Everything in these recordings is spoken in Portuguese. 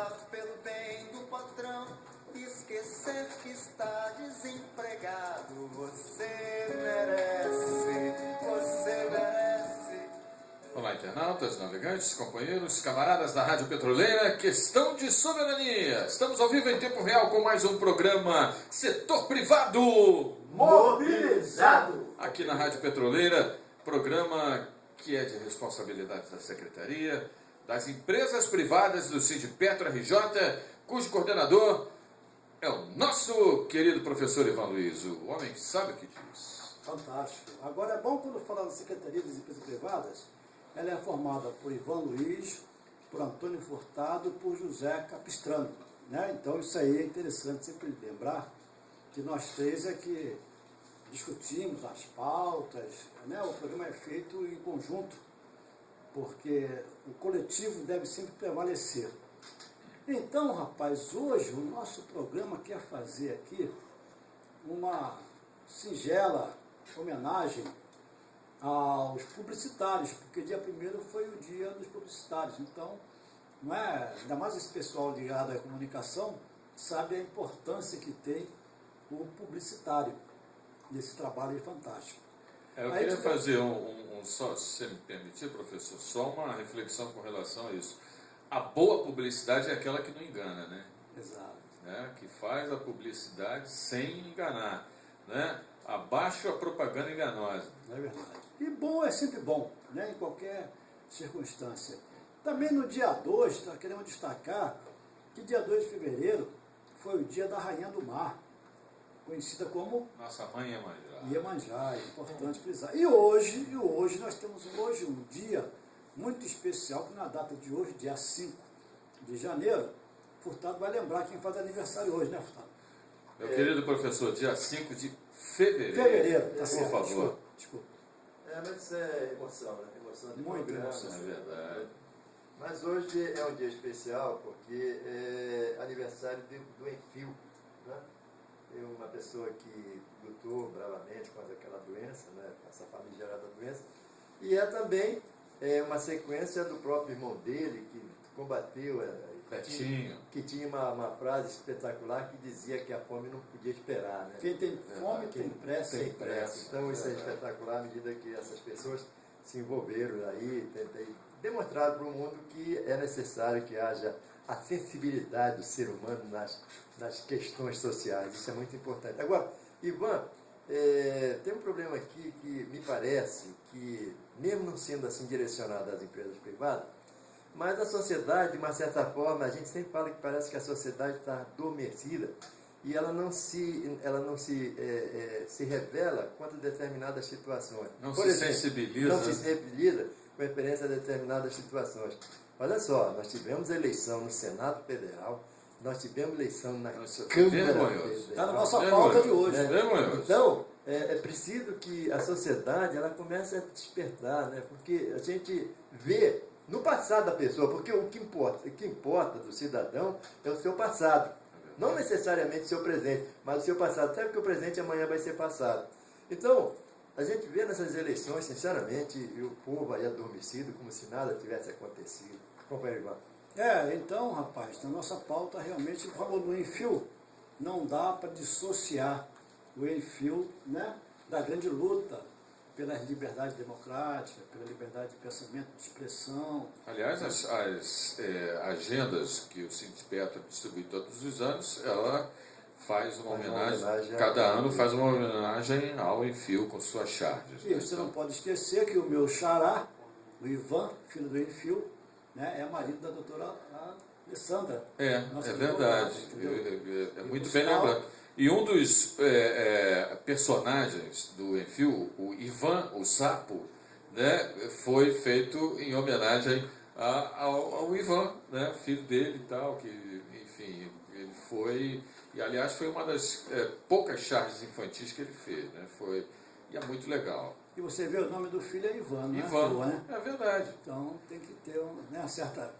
trabalhar pelo bem do patrão, esquecer que está desempregado. Você merece, você merece. Olá, internautas, navegantes, companheiros, camaradas da Rádio Petroleira, questão de soberania. Estamos ao vivo em tempo real com mais um programa Setor Privado Mobilizado. aqui na Rádio Petroleira, programa que é de responsabilidade da Secretaria, das empresas privadas do Sindipetro RJ, cujo coordenador é o nosso querido professor Ivan Luiz, o homem que sabe o que diz. Fantástico. Agora é bom quando falar da Secretaria das Empresas Privadas, ela é formada por Ivan Luiz, por Antônio Furtado e por José Capistrano, né? Então isso aí é interessante sempre lembrar que nós três é que discutimos as pautas, né? O programa é feito em conjunto, porque o coletivo deve sempre prevalecer. Então, rapaz, hoje o nosso programa quer fazer aqui uma singela homenagem aos publicitários, porque dia 1º foi o dia dos publicitários. Então, não é, ainda mais esse pessoal ligado à comunicação, sabe a importância que tem o publicitário nesse trabalho fantástico. Eu queria fazer só, se você me permitir, professor, só uma reflexão com relação a isso. A boa publicidade é aquela que não engana, né? Exato. Né? Que faz a publicidade sem enganar, né? Abaixo a propaganda enganosa. É verdade. E bom é sempre bom, né? Em qualquer circunstância. Também no dia 2, queremos destacar que dia 2 de fevereiro foi o dia da Rainha do Mar, conhecida como Nossa mãe Iemanjá. Iemanjá, é importante frisar. E hoje nós temos um dia muito especial, que na data de hoje, dia 5 de janeiro, Furtado vai lembrar quem faz aniversário hoje, né, Furtado? Meu querido professor, dia 5 de fevereiro. Fevereiro, tá por certo. favor. Desculpa. Mas isso é emoção, né? Emoção de Muito programa, emoção. É verdade. Mas hoje é um dia especial porque é aniversário do Enfio, né? Tem uma pessoa que lutou bravamente contra aquela doença, né? Essa famigerada doença. E é também uma sequência do próprio irmão dele, que combateu, que tinha uma frase espetacular que dizia que a fome não podia esperar, né? Quem tem fome tem pressa. Tem pressa. Então isso é espetacular à medida que essas pessoas se envolveram aí, tem demonstrado para o mundo que é necessário que haja a sensibilidade do ser humano nas questões sociais. Isso é muito importante. Agora, Ivan, tem um problema aqui que me parece que, mesmo não sendo assim direcionado às empresas privadas, mas a sociedade, de uma certa forma, a gente sempre fala que parece que a sociedade está adormecida e ela não se revela contra determinadas situações. Não Por se exemplo, sensibiliza. Não se sensibiliza com referência a determinadas situações. Olha só, nós tivemos eleição no Senado Federal, nós tivemos eleição na Câmara Federal. Está na nossa pauta de hoje. Então, é preciso que a sociedade ela comece a despertar, né? Porque a gente vê no passado da pessoa, porque o que importa do cidadão é o seu passado. Não necessariamente o seu presente, mas o seu passado. Sabe que o presente amanhã vai ser passado. Então, a gente vê nessas eleições, sinceramente, o povo aí adormecido, como se nada tivesse acontecido. Companheiro Ivan. Então, rapaz, na nossa pauta, realmente, o valor do Enfio não dá para dissociar o Enfio, né, da grande luta pela liberdade democrática, pela liberdade de pensamento, de expressão. Aliás, as agendas que o Sindipetro distribui todos os anos, ela faz uma homenagem, cada ano faz uma homenagem ao Enfio com suas charges. E você não pode esquecer que o meu xará, o Ivan, filho do Enfio, né, é marido da doutora Alessandra. É verdade. É muito bem sinal, lembrado. E um dos personagens do Enfio, o Ivan, o Sapo, né, foi feito em homenagem ao Ivan, né, filho dele e tal, que, enfim, ele foi... E, aliás, foi uma das poucas charges infantis que ele fez, né, e é muito legal. E você vê o nome do filho é Ivan, né? Ivan, né? é verdade. Então tem que ter uma certa...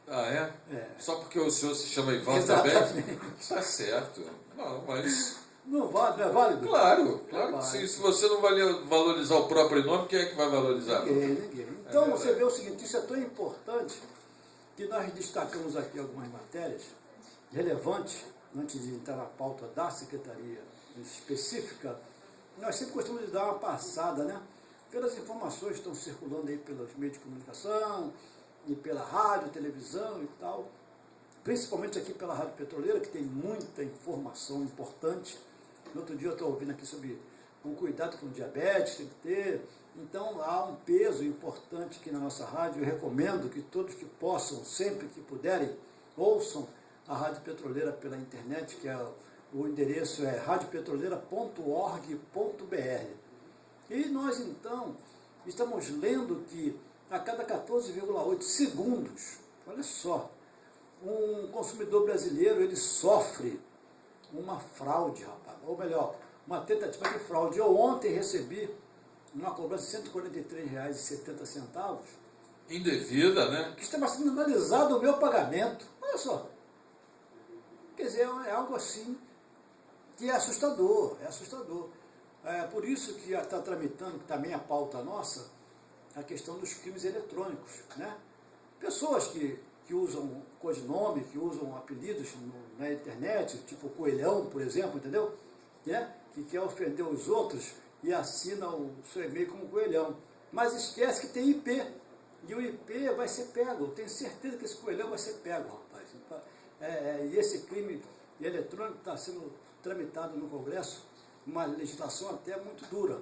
Ah, é? É. Só porque o senhor se chama Ivan Exatamente. também? Está certo. Não, mas... Não é válido? Claro que sim. Se você não valorizar o próprio nome, quem é que vai valorizar? Ninguém. Então você vê o seguinte, isso é tão importante que nós destacamos aqui algumas matérias relevantes, antes de entrar na pauta da Secretaria específica. Nós sempre gostamos de dar uma passada, né? Pelas informações que estão circulando aí pelos meios de comunicação, e pela rádio, televisão e tal, principalmente aqui pela Rádio Petroleira, que tem muita informação importante. No outro dia eu estou ouvindo aqui sobre o cuidado com o diabetes, tem que ter. Então há um peso importante aqui na nossa rádio. Eu recomendo que todos que possam, sempre que puderem, ouçam a Rádio Petroleira pela internet, que o endereço é radiopetroleira.org.br. E nós, então, estamos lendo que a cada 14,8 segundos, olha só, um consumidor brasileiro, ele sofre uma fraude, rapaz. Ou melhor, uma tentativa de fraude. Eu ontem recebi uma cobrança de R$ 143,70, Indevida, né? que estava sendo analisado o meu pagamento. Olha só. Quer dizer, é algo assim que é assustador, é assustador. É por isso que está tramitando, que também é a pauta nossa, a questão dos crimes eletrônicos, né? Pessoas que usam codinome, que usam apelidos na internet, tipo Coelhão, por exemplo, entendeu? Que quer ofender os outros e assina o seu e-mail como Coelhão. Mas esquece que tem IP, e o IP vai ser pego. Eu tenho certeza que esse Coelhão vai ser pego, rapaz. E esse crime eletrônico está sendo tramitado no Congresso, uma legislação até muito dura.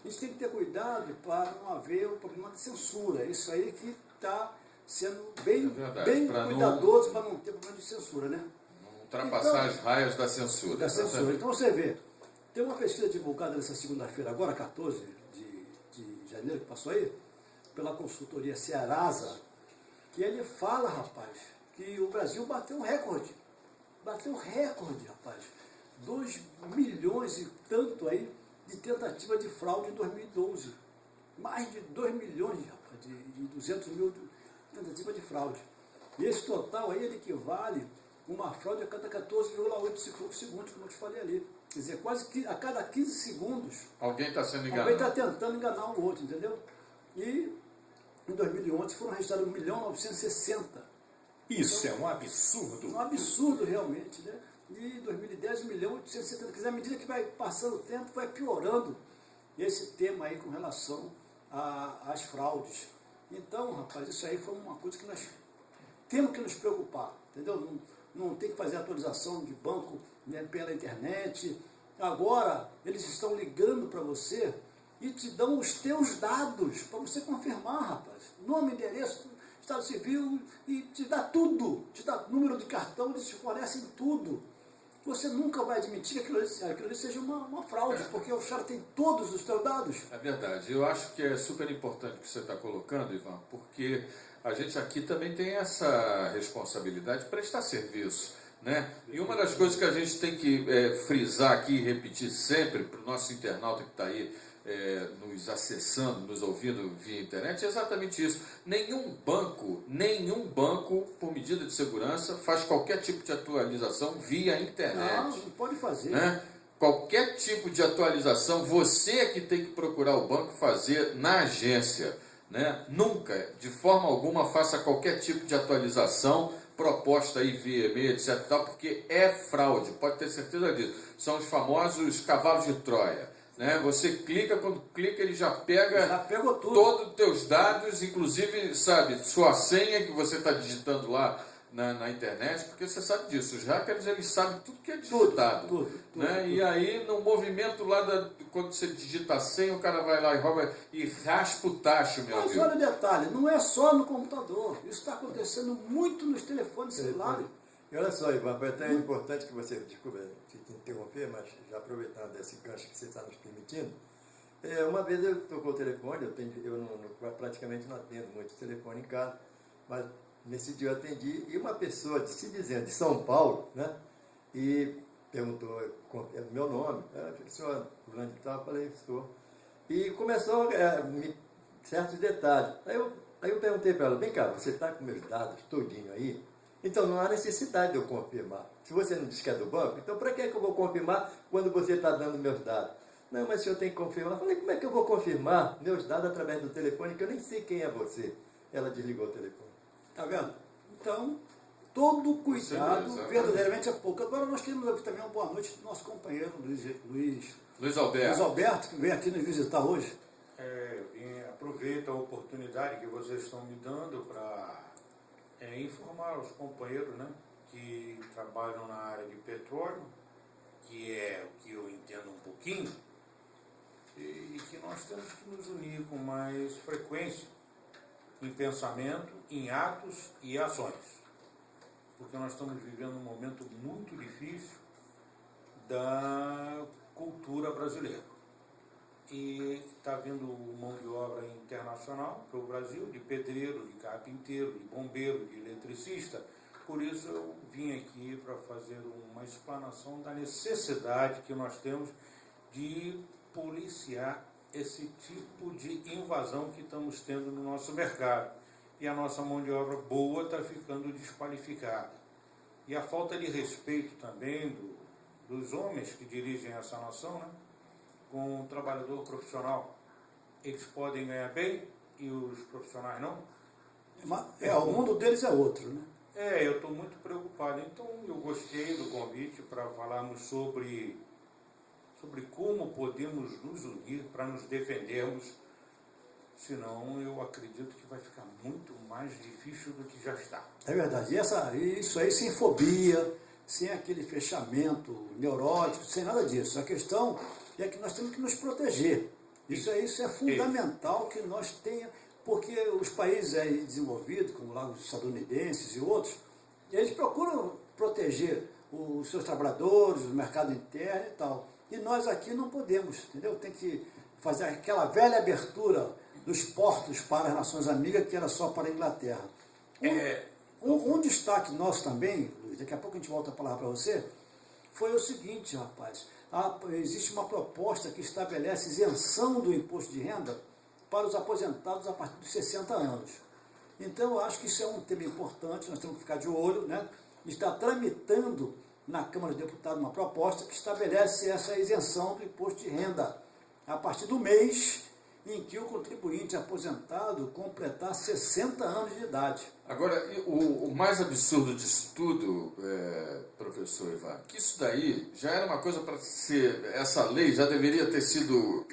A gente tem que ter cuidado para não haver o problema de censura. Isso aí que está sendo bem cuidadoso para não ter problema de censura, né? Não ultrapassar as raias da censura. Da censura. Então você vê, tem uma pesquisa divulgada nessa segunda-feira, agora 14 de janeiro, que passou aí, pela consultoria Cearasa, que ele fala, rapaz, que o Brasil bateu um recorde. Bateu um recorde, rapaz. 2 milhões e tanto aí de tentativa de fraude em 2012. Mais de 2 milhões, rapaz, e 200 mil de tentativa de fraude. E esse total aí ele equivale a uma fraude a cada 14,8 segundos, como eu te falei ali. Quer dizer, quase que a cada 15 segundos alguém está sendo enganado. Alguém está tentando enganar o outro, entendeu? E em 2011 foram registrados 1.960.000. Isso é um absurdo. Um absurdo realmente, né? E em 2010, 1.870.000. Quer dizer, à medida que vai passando o tempo, vai piorando esse tema aí com relação às fraudes. Então, rapaz, isso aí foi uma coisa que nós temos que nos preocupar, entendeu? Não tem que fazer atualização de banco, né, pela internet. Agora, eles estão ligando para você e te dão os teus dados para você confirmar, rapaz. Nome, endereço, Estado Civil, e te dá tudo. Te dá número de cartão, eles te fornecem tudo. Você nunca vai admitir que aquilo ali seja uma fraude, porque o cara tem todos os teus dados. É verdade. Eu acho que é super importante o que você está colocando, Ivan, porque a gente aqui também tem essa responsabilidade de prestar serviço, né? E uma das coisas que a gente tem que frisar aqui e repetir sempre para o nosso internauta que está aí nos acessando, nos ouvindo via internet, é exatamente isso. Nenhum banco, por medida de segurança, faz qualquer tipo de atualização via internet. Não pode fazer. Né? Qualquer tipo de atualização, você é que tem que procurar o banco fazer na agência. Né? Nunca, de forma alguma, faça qualquer tipo de atualização proposta aí via e-mail, etc. Porque é fraude, pode ter certeza disso. São os famosos cavalos de Troia. Né? Você clica, quando clica ele já pegou tudo. Todos os teus dados, inclusive, sabe, sua senha que você está digitando lá na internet, porque você sabe disso, os hackers eles sabem tudo que é digitado. Tudo, né? E aí, no movimento lá, quando você digita a senha, o cara vai lá e rouba e raspa o tacho, meu amigo. Mas olha o detalhe, não é só no computador, isso está acontecendo muito nos telefones celulares. E olha só, Ivan, foi até importante que você, desculpa te interromper, mas já aproveitando esse gancho que você está nos permitindo, uma vez eu tocou o telefone, praticamente não atendo muito telefone em casa, mas nesse dia eu atendi, e uma pessoa, se dizendo, de São Paulo, né, e perguntou o meu nome, senhor fulano de tal, eu falei, estou. E começou certos detalhes. Aí eu perguntei para ela, vem cá, você está com meus dados todinho aí? Então não há necessidade de eu confirmar. Se você não diz que é do banco, então para que eu vou confirmar quando você está dando meus dados? Não, mas o senhor tem que confirmar. Eu falei, como é que eu vou confirmar meus dados através do telefone, que eu nem sei quem é você? Ela desligou o telefone. Tá vendo? Então, todo cuidado Exatamente. verdadeiramente é pouco. Agora nós queremos ouvir também uma boa noite do nosso companheiro Luiz Alberto. Luiz Alberto, que veio aqui nos visitar hoje. Aproveito a oportunidade que vocês estão me dando para informar os companheiros, né, que trabalham na área de petróleo, que é o que eu entendo um pouquinho, e que nós temos que nos unir com mais frequência em pensamento, em atos e ações, porque nós estamos vivendo um momento muito difícil da cultura brasileira. E está vindo mão de obra internacional para o Brasil, de pedreiro, de carpinteiro, de bombeiro, de eletricista. Por isso eu vim aqui para fazer uma explanação da necessidade que nós temos de policiar esse tipo de invasão que estamos tendo no nosso mercado. E a nossa mão de obra boa está ficando desqualificada. E a falta de respeito também dos homens que dirigem essa nação, né, com o trabalhador profissional. Eles podem ganhar bem e os profissionais não? O mundo deles é outro, né? Eu estou muito preocupado. Então, eu gostei do convite para falarmos sobre como podemos nos unir para nos defendermos. Senão, eu acredito que vai ficar muito mais difícil do que já está. É verdade. E isso aí sem fobia, sem aquele fechamento neurótico, sem nada disso. A questão é que nós temos que nos proteger. Isso é fundamental que nós tenhamos, porque os países aí desenvolvidos, como lá os estadunidenses e outros, eles procuram proteger os seus trabalhadores, o mercado interno e tal. E nós aqui não podemos, entendeu? Tem que fazer aquela velha abertura dos portos para as nações amigas, que era só para a Inglaterra. Um destaque nosso também, Luiz, daqui a pouco a gente volta a palavra para você, foi o seguinte, rapaz. Existe uma proposta que estabelece isenção do imposto de renda para os aposentados a partir dos 60 anos. Então, eu acho que isso é um tema importante, nós temos que ficar de olho, né? Está tramitando na Câmara dos Deputados uma proposta que estabelece essa isenção do imposto de renda a partir do mês em que o contribuinte aposentado completar 60 anos de idade. Agora, o mais absurdo disso tudo, professor Ivan, que isso daí já era uma coisa para ser, essa lei já deveria ter sido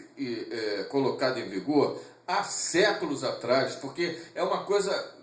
colocada em vigor há séculos atrás, porque é uma coisa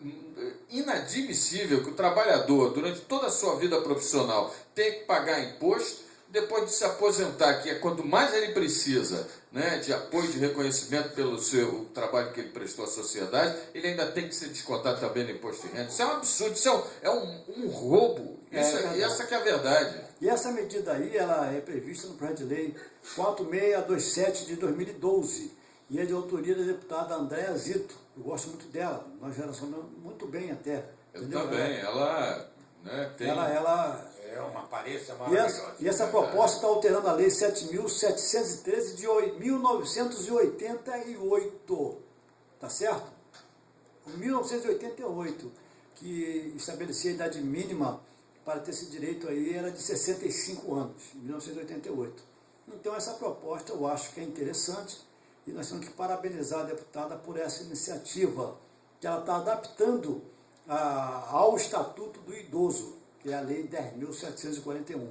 inadmissível que o trabalhador, durante toda a sua vida profissional, tem que pagar imposto, depois de se aposentar, que é quando mais ele precisa, né, de apoio, de reconhecimento pelo seu trabalho que ele prestou à sociedade, ele ainda tem que se descontar também no imposto de renda. Isso é um absurdo, isso é um roubo. Essa que é a verdade. E essa medida aí, ela é prevista no projeto de lei 4627 de 2012, e é de autoria da deputada Andréa Zito. Eu gosto muito dela, nós relacionamos muito bem até. Eu entendeu? também, ela, né, tem... Ela É uma aparência maravilhosa. E essa proposta está alterando a Lei 7.713 de 1988, tá certo? 1988, que estabelecia a idade mínima para ter esse direito aí, era de 65 anos, em 1988. Então essa proposta eu acho que é interessante e nós temos que parabenizar a deputada por essa iniciativa, que ela está adaptando ao Estatuto do Idoso, que é a Lei 10.741,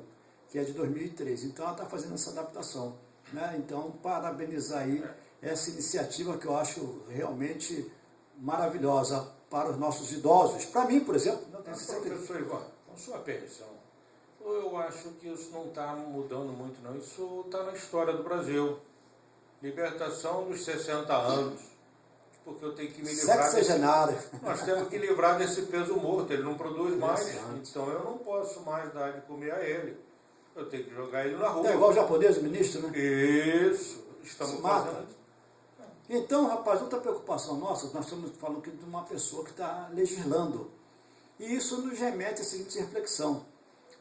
que é de 2013. Então, ela está fazendo essa adaptação, né? Então, parabenizar aí essa iniciativa que eu acho realmente maravilhosa para os nossos idosos. Para mim, por exemplo, eu tenho 60 anos. Professor Ivan, com sua permissão, eu acho que isso não está mudando muito, não. Isso está na história do Brasil. Libertação dos 60 anos. Porque eu tenho que me livrar nós temos que livrar desse peso morto, ele não produz mais, então eu não posso mais dar de comer a ele. Eu tenho que jogar ele na rua. É igual o japonês, o ministro, né? Isso, estamos fazendo. Então, rapaz, outra preocupação nossa, nós estamos falando aqui de uma pessoa que está legislando. E isso nos remete à seguinte reflexão.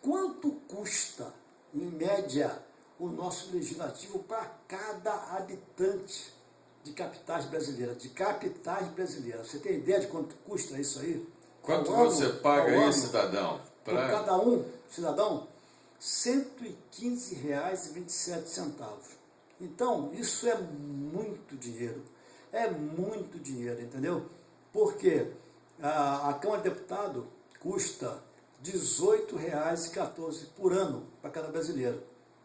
Quanto custa, em média, o nosso legislativo para cada habitante de capitais brasileiras, Você tem ideia de quanto custa isso aí? Quanto você paga aí, cidadão? Por cada um, cidadão, R$ 115,27. Então, isso é muito dinheiro. É muito dinheiro, entendeu? Porque a Câmara de Deputados custa R$ 18,14 por ano para cada brasileiro.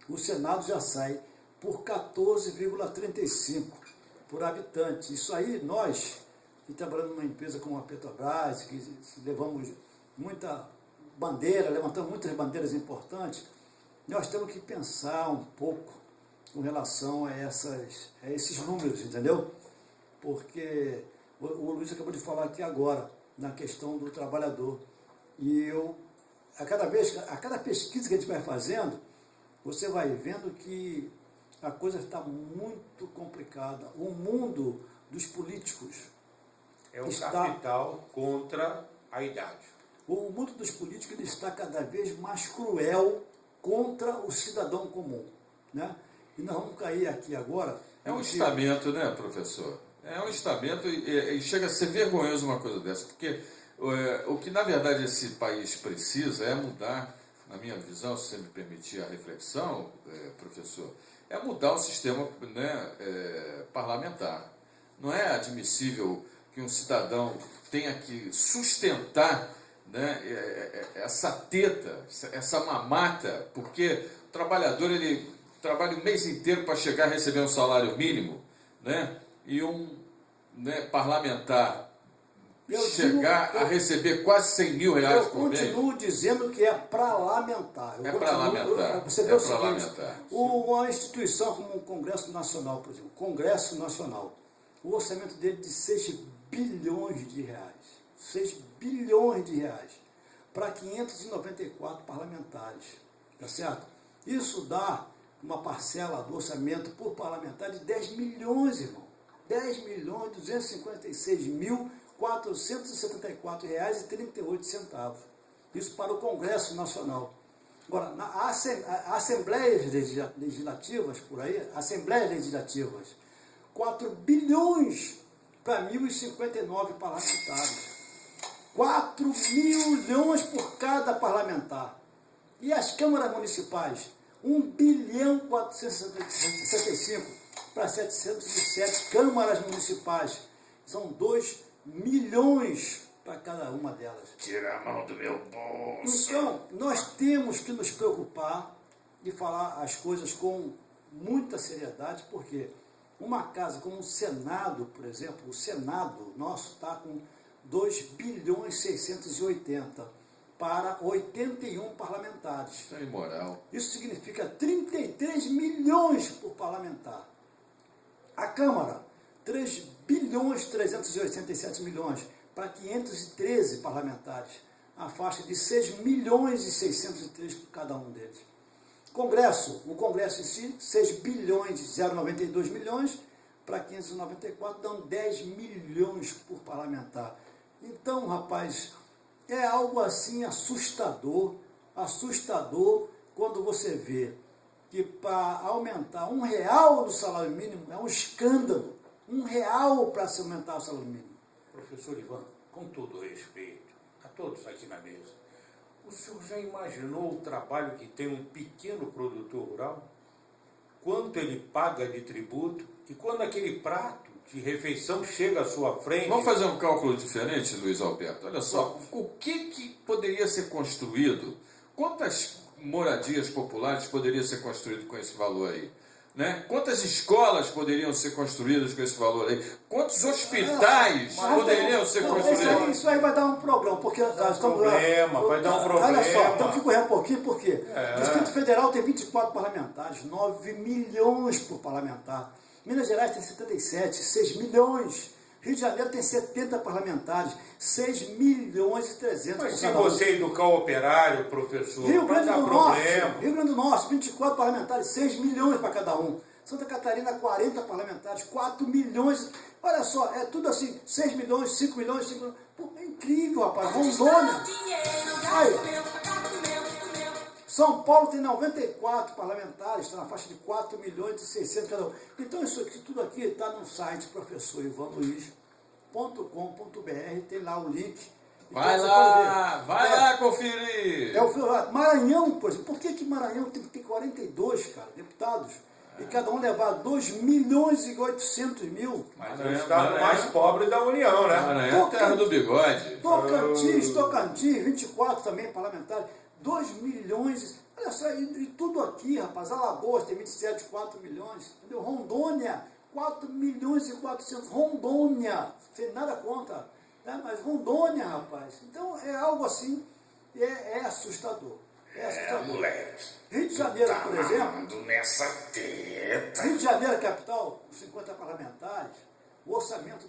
O Senado já sai por 14,35 por habitante. Isso aí, nós que trabalhamos numa empresa como a Petrobras, que levamos muita bandeira, levantamos muitas bandeiras importantes, nós temos que pensar um pouco com relação a esses números, entendeu? Porque o Luiz acabou de falar aqui agora, na questão do trabalhador. E a cada pesquisa que a gente vai fazendo, você vai vendo que a coisa está muito complicada. O mundo dos políticos É um capital contra a idade. O mundo dos políticos ele está cada vez mais cruel contra o cidadão comum, né? E nós vamos cair aqui agora... É um estamento, né, professor? É um estamento e chega a ser vergonhoso uma coisa dessa, porque o que, na verdade, esse país precisa é mudar, na minha visão, se você me permitir a reflexão, professor, é mudar o sistema, né, parlamentar. Não é admissível que um cidadão tenha que sustentar, né, essa teta, essa mamata, porque o trabalhador ele trabalha o mês inteiro para chegar a receber um salário mínimo, né, e né, parlamentar a receber quase 100 mil reais por mês. Eu continuo dizendo que é para lamentar. Você vê o seguinte, uma instituição como o Congresso Nacional, por exemplo, o Congresso Nacional, o orçamento dele de 6 bilhões de reais. 6 bilhões de reais para 594 parlamentares, tá certo? Isso dá uma parcela do orçamento por parlamentar de 10 milhões, irmão. 10 milhões 256 mil 474 reais e 38 centavos. Isso para o Congresso Nacional. Agora, Assembleias Legislativas, por aí, Assembleias Legislativas, 4 bilhões para 1.059 parlamentares. 4 milhões por cada parlamentar. E as câmaras municipais, 1 bilhão 465 para 707 câmaras municipais. São 2 milhões para cada uma delas. Tira a mão do meu bolso. Então, nós temos que nos preocupar de falar as coisas com muita seriedade, porque uma casa como o Senado, por exemplo, o Senado nosso está com 2 bilhões 680 para 81 parlamentares. Isso é imoral. Isso significa 33 milhões por parlamentar. A Câmara, 3 bilhões 387 milhões para 513 parlamentares. A faixa de 6 milhões e 603 por cada um deles. O Congresso em si, 6 bilhões e 092 milhões para 594, dão 10 milhões por parlamentar. Então, rapaz, é algo assim assustador quando você vê que para aumentar R$1 do salário mínimo é um escândalo. R$1 para se aumentar o salário mínimo. Professor Ivan, com todo respeito a todos aqui na mesa, o senhor já imaginou o trabalho que tem um pequeno produtor rural? Quanto ele paga de tributo? E quando aquele prato de refeição chega à sua frente... Vamos fazer um cálculo diferente, Luiz Alberto. Olha só, o que poderia ser construído? Quantas moradias populares poderiam ser construídas com esse valor aí? Né? Quantas escolas poderiam ser construídas com esse valor aí? Quantos hospitais poderiam ser construídos? Isso aí vai dar um problema, porque vai dar um problema. Olha só, temos que correr um pouquinho, porque o Distrito Federal tem 24 parlamentares, 9 milhões por parlamentar. Minas Gerais tem 77, 6 milhões. Rio de Janeiro tem 70 parlamentares, 6 milhões e 300. Mas se você educar o operário, professor, Rio Grande vai dar do problema. Norte, Rio Grande do Norte, 24 parlamentares, 6 milhões para cada um. Santa Catarina, 40 parlamentares, 4 milhões. Olha só, é tudo assim, 6 milhões, 5 milhões, 5 milhões. Pô, é incrível, rapaz. Rondônia. Aí, São Paulo tem 94 parlamentares, está na faixa de 4 milhões e 600 cada um. Então, isso aqui, tudo aqui está no site professorivanluiz.com.br, tem lá o link. Vai então, lá conferir. Maranhão, por exemplo, por que Maranhão tem que ter 42, cara, deputados? e cada um levar 2.800.000. Mas é o estado mais pobre da União, né? Maranhão é a terra do bigode. Tocantins, 24 também parlamentares, 2 milhões. Olha só, e tudo aqui, rapaz. Alagoas tem 27, 4 milhões. Entendeu? Rondônia, 4 milhões e 400. Rondônia, sem nada contra. Né? Mas Rondônia, rapaz. Então é algo assim, é assustador. É assustador. Moleque. Rio de Janeiro, Tá por exemplo. amarrando nessa teta. Rio de Janeiro, capital, os 50 parlamentares, o orçamento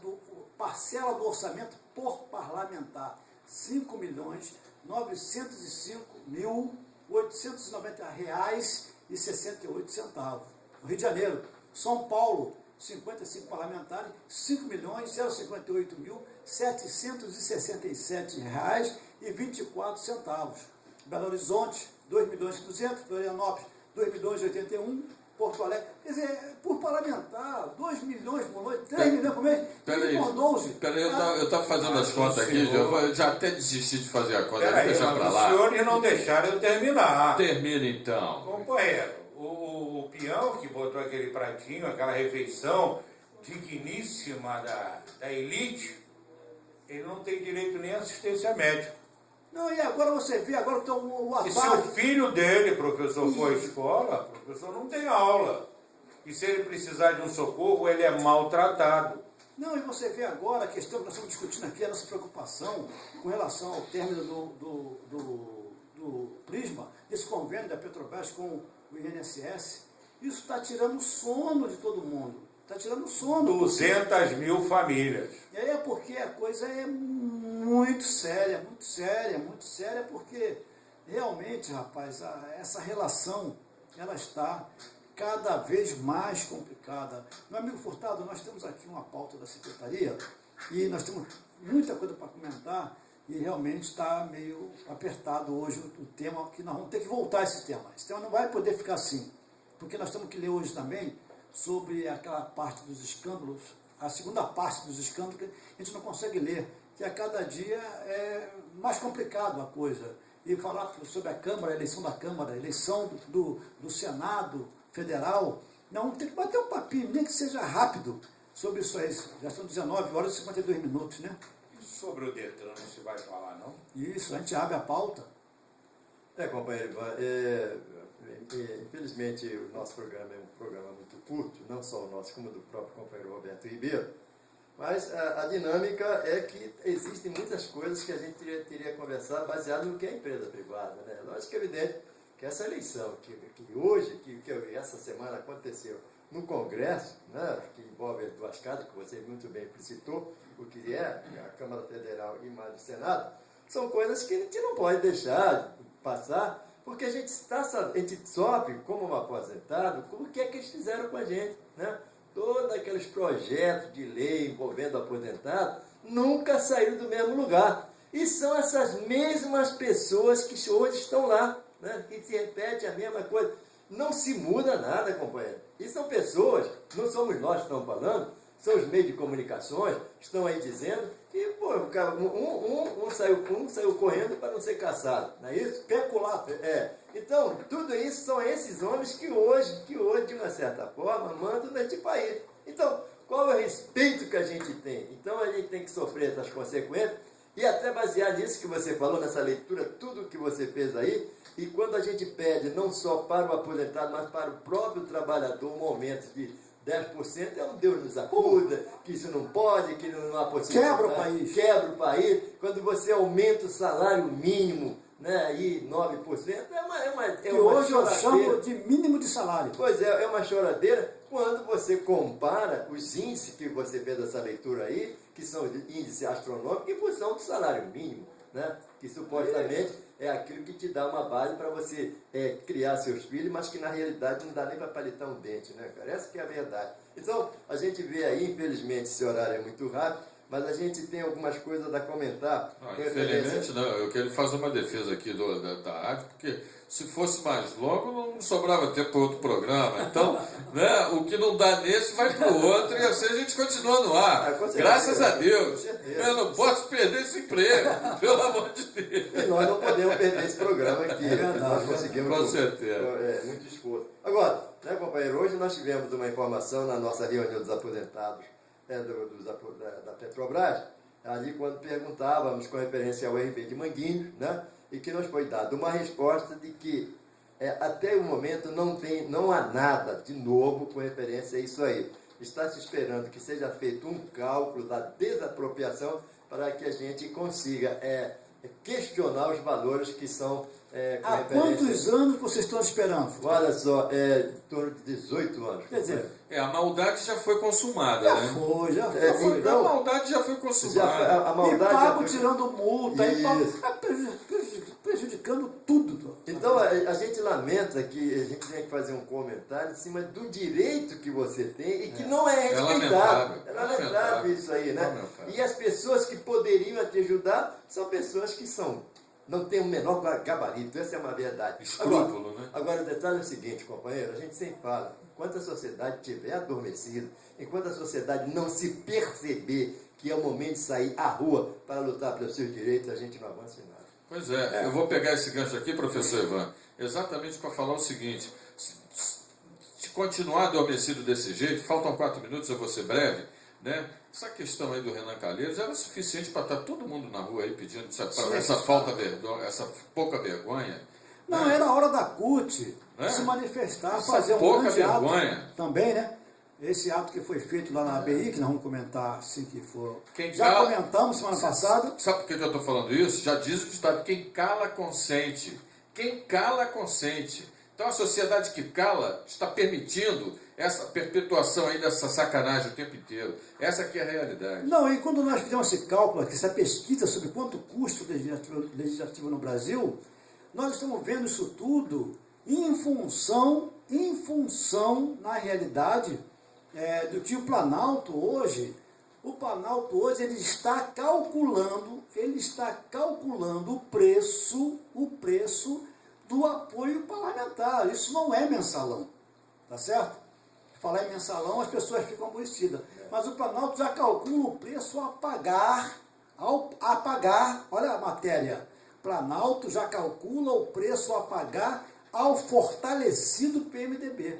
parcela do orçamento por parlamentar, 5.905.890,68. No Rio de Janeiro, São Paulo, 55 parlamentares, 5.058.767,24. Belo Horizonte, 2.200.000, Florianópolis, 2.081.000, Porto Alegre, quer dizer, por parlamentar, 2 milhões por noite, 3 milhões por mês, Peraí, por 12. eu estava fazendo as contas aqui, eu já até desisti de fazer a conta, Peraí, deixa pra os lá. senhores não deixaram eu terminar. Termina então. Companheiro, o peão que botou aquele pratinho, aquela refeição digníssima da elite, ele não tem direito nem à assistência médica. Não, e agora você vê, agora tem o E se o abaixo. filho dele, professor, for à escola, o professor não tem aula. E se ele precisar de um socorro, ele é maltratado. Não, e você vê agora a questão que nós estamos discutindo aqui, a nossa preocupação com relação ao término do Prisma, desse convênio da Petrobras com o INSS. Isso está tirando o sono de todo mundo. Está tirando o sono. 200 mil famílias. E aí é porque a coisa é muito séria, porque realmente, rapaz, essa relação, ela está cada vez mais complicada. Meu amigo Furtado, nós temos aqui uma pauta da Secretaria e nós temos muita coisa para comentar e realmente está meio apertado hoje o tema, que nós vamos ter que voltar a esse tema. Esse tema não vai poder ficar assim, porque nós temos que ler hoje também sobre aquela parte dos escândalos, a segunda parte dos escândalos que a gente não consegue ler, que a cada dia é mais complicado a coisa. E falar sobre a Câmara, a eleição da Câmara, a eleição do Senado Federal, não, tem que bater um papinho, nem que seja rápido, sobre isso aí. Já são 19 horas e 52 minutos, né? Sobre o Detran não se vai falar, não? Isso, a gente abre a pauta. Companheiro Ivan, infelizmente o nosso programa é um programa muito curto, não só o nosso, como o do próprio companheiro Roberto Ribeiro, mas a dinâmica é que existem muitas coisas que a gente teria que conversar baseado no que é empresa privada, né? Lógico que é evidente que essa eleição que hoje, que essa semana aconteceu no Congresso, né, que envolve duas casas, que você muito bem citou, o que é a Câmara Federal e mais o Senado, são coisas que a gente não pode deixar passar, porque a gente sofre como um aposentado, como que é que eles fizeram com a gente, né? Todos aqueles projetos de lei envolvendo aposentado nunca saíram do mesmo lugar. E são essas mesmas pessoas que hoje estão lá, né? Que se repete a mesma coisa. Não se muda nada, companheiro. E são pessoas, não somos nós que estamos falando, são os meios de comunicações que estão aí dizendo que pô, um saiu correndo para não ser caçado, não é isso? Peculato. Então, tudo isso são esses homens que hoje, de uma certa forma, mandam neste país. Então, qual é o respeito que a gente tem? Então, a gente tem que sofrer essas consequências e até basear nisso que você falou, nessa leitura, tudo que você fez aí, e quando a gente pede não só para o aposentado, mas para o próprio trabalhador um aumento de 10%, é um Deus nos acuda, que isso não pode, que não há possibilidade. Quebra o país. Quebra o país. Quando você aumenta o salário mínimo, né, aí 9%, E hoje eu chamo de mínimo de salário. Pois é uma choradeira quando você compara os índices que você fez essa leitura aí, que são índices astronômicos em função do salário mínimo, né? Que supostamente é aquilo que te dá uma base para você criar seus filhos, mas que na realidade não dá nem para palitar um dente, né, cara? Essa que é a verdade. Então, a gente vê aí, infelizmente, esse horário é muito rápido, mas a gente tem algumas coisas a comentar. Infelizmente não, eu quero fazer uma defesa aqui da rádio, porque se fosse mais longo não sobrava tempo para outro programa. Então, né, o que não dá nesse vai para o outro e assim a gente continua no ar. Graças a Deus. Eu não posso perder esse emprego, pelo amor de Deus. E nós não podemos perder esse programa aqui. Nós conseguimos com certeza. Muito esforço. Agora, né, companheiro, hoje nós tivemos uma informação na nossa reunião dos aposentados da Petrobras, ali quando perguntávamos com referência ao RB de Manguinhos, né, e que nos foi dada uma resposta de que até o momento não há nada de novo com referência a isso aí. Está se esperando que seja feito um cálculo da desapropriação para que a gente consiga questionar os valores que são Há quantos anos vocês estão esperando? Olha só, em torno de 18 anos. Quer dizer, a maldade já foi consumada, né? já foi. Então, a maldade já foi consumada. A maldade e pago já foi... tirando multa, e pago prejudicando tudo. Então, a gente lamenta que a gente tem que fazer um comentário em cima do direito que você tem e que não é respeitado. É lamentável isso aí, né? E as pessoas que poderiam te ajudar são pessoas que não têm o menor gabarito, essa é uma verdade. Escrúpulo, né? Agora, o detalhe é o seguinte, companheiro, a gente sempre fala, enquanto a sociedade estiver adormecida, enquanto a sociedade não se perceber que é o momento de sair à rua para lutar pelos seus direitos, a gente não avança em nada. Pois é, eu vou pegar esse gancho aqui, professor Ivan, exatamente para falar o seguinte: se continuar adormecido desse jeito, faltam 4 minutos, eu vou ser breve, né? Essa questão aí do Renan Calheiros era suficiente para estar todo mundo na rua aí pedindo essa pouca vergonha. Não, né? era a hora da CUT se manifestar, fazer um grande ato também, né? Esse ato que foi feito lá na ABI, que nós vamos comentar assim que for. Comentamos semana passada. Sabe por que eu estou falando isso? Já diz o ditado: quem cala consente. Quem cala consente. Então a sociedade que cala está permitindo essa perpetuação aí dessa sacanagem o tempo inteiro. Essa aqui é a realidade. Não, e quando nós fizemos esse cálculo aqui, essa pesquisa sobre quanto custa o legislativo no Brasil, nós estamos vendo isso tudo em função, na realidade, do que o Planalto hoje ele está calculando o preço do apoio parlamentar. Isso não é mensalão, tá certo? Falar em mensalão, as pessoas ficam aborrecidas. Mas o Planalto já calcula o preço a pagar, olha a matéria. Planalto já calcula o preço a pagar ao fortalecido PMDB.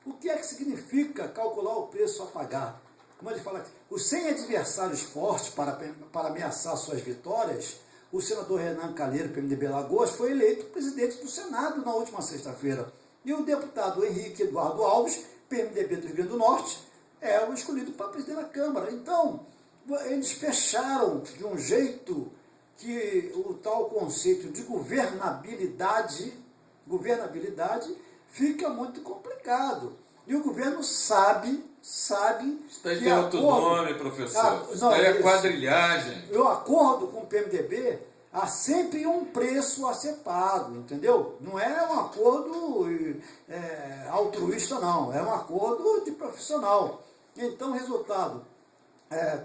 O que é que significa calcular o preço a pagar? Como ele fala aqui, os 100 adversários fortes para ameaçar suas vitórias, o senador Renan Calheiros, PMDB Alagoas, foi eleito presidente do Senado na última sexta-feira. E o deputado Henrique Eduardo Alves, PMDB do Rio Grande do Norte, é o escolhido para presidente da Câmara. Então, eles fecharam de um jeito que o tal conceito de governabilidade fica muito complicado. E o governo sabe Isso daí tem outro nome, professor. Isso daí é quadrilhagem. O acordo com o PMDB, há sempre um preço a ser pago, entendeu? Não é um acordo altruísta, não. É um acordo de profissional. Então, resultado,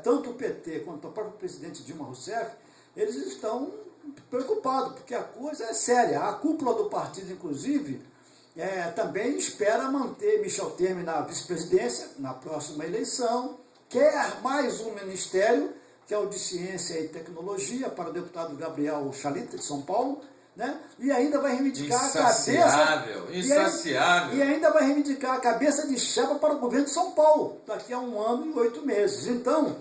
tanto o PT quanto o próprio presidente Dilma Rousseff, eles estão preocupados, porque a coisa é séria. A cúpula do partido, inclusive, também espera manter Michel Temer na vice-presidência na próxima eleição, quer mais um ministério, que é o de Ciência e Tecnologia, para o deputado Gabriel Chalita, de São Paulo, né? E ainda vai reivindicar insaciável. E ainda vai reivindicar a cabeça de chapa para o governo de São Paulo, daqui a 1 ano e 8 meses. Então,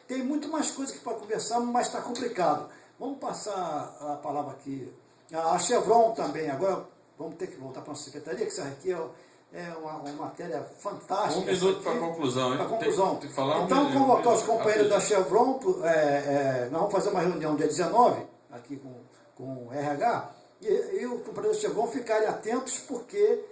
tem muito mais coisas que para conversar, mas está complicado. Vamos passar a palavra aqui. A Chevron também, agora vamos ter que voltar para a nossa secretaria, que isso aqui é uma matéria fantástica. 1 minuto para a conclusão, hein? Para a conclusão. Tem que falar então, convocar os companheiros da rapidinho. Chevron, nós vamos fazer uma reunião dia 19, aqui com o RH, e os companheiros da Chevron ficarem atentos, porque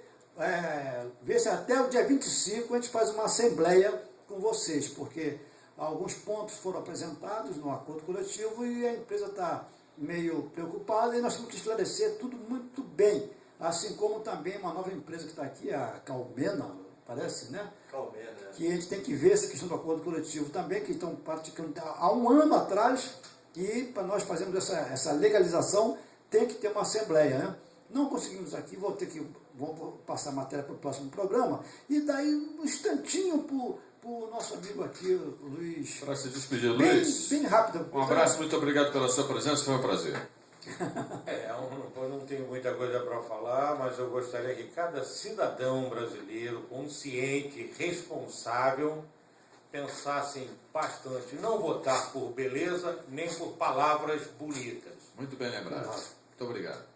ver se até o dia 25 a gente faz uma assembleia com vocês, porque alguns pontos foram apresentados no acordo coletivo e a empresa está meio preocupada e nós temos que esclarecer tudo muito bem. Assim como também uma nova empresa que está aqui, a Calmena, parece, né? Calmeira, né? Que a gente tem que ver essa questão do acordo coletivo também, que estão praticando há um ano atrás, e para nós fazermos essa legalização, tem que ter uma assembleia, né? Não conseguimos aqui, vamos passar a matéria para o próximo programa, e daí um instantinho para o nosso amigo aqui, o Luiz. Para se despedir, Bem, Luiz. bem rápido. Um abraço, muito obrigado pela sua presença, foi um prazer. Eu não tenho muita coisa para falar, mas eu gostaria que cada cidadão brasileiro, consciente, responsável, pensassem bastante, não votar por beleza, nem por palavras bonitas. Muito bem lembrado. Muito obrigado.